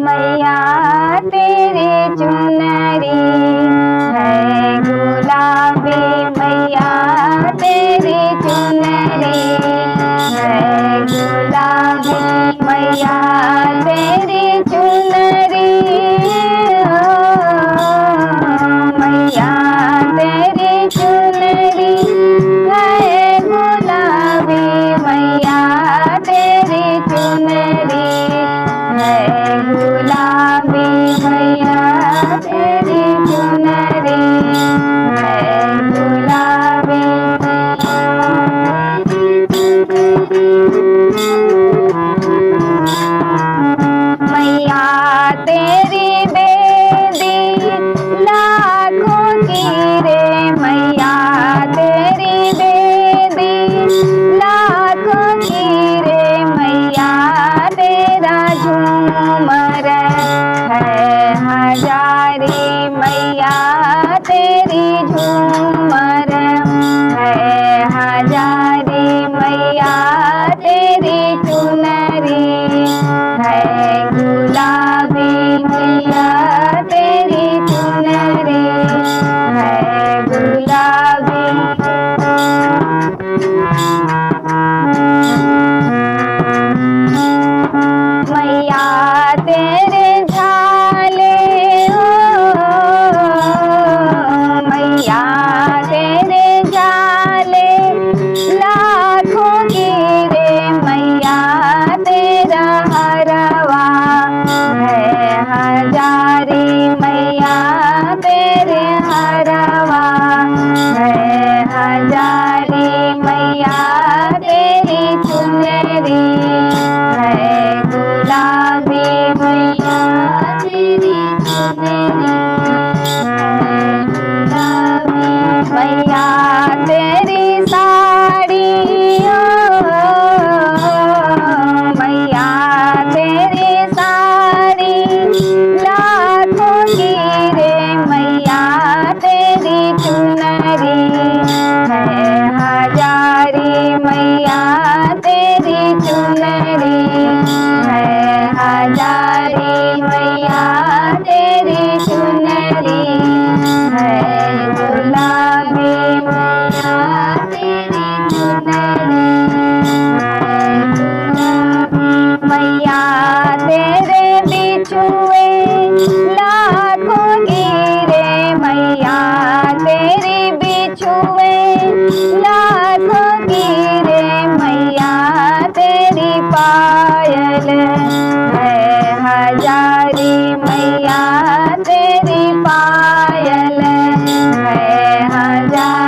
मैया तेरी चुनरी है गुलाबी, मैया तेरी चुनरी है गुलाबी, मैया तेरी चुनरी मैया तेरी चुनरी है गुलाबी, मैया तेरी चुनरी है गुलाबी, मैया तेरी चुनरी है गुलाबी। मैया तेरी बेदी लाखों की रे, मैया तेरी बेदी लाखों की रे, मैया तेरा झूमर है हजारी, मैया तेरी झूमर है हजारी, मैया तेरी चुनरी है गुलाबी, मैया तेरी चुनरी है गुलाबी। मैया तेरे झाले मैया तेरे झाले लाखों की रे, मैया तेरा हरवा है हजारी, मैया तेरे हरवा है हजारी, मैया तेरी चुनरी है गुलाबी, मैया तेरी चुनरी है गुलाबी। मैया तेरी साड़ी मैया तेरी साड़ी लाखों की रे, मैया तेरी चुनरी है हजारी, मैया तेरी चुनरी है हजारी, मैया तेरी चुनरी है गुलाबी, मैया तेरी चुनरी है गुलाबी। मैया तेरे बिछुए लाखों गिरे, मैया तेरी बिछुए लाखों गिरे, मैया तेरी पायल है हजारी, मैया तेरी पायल है हजारी।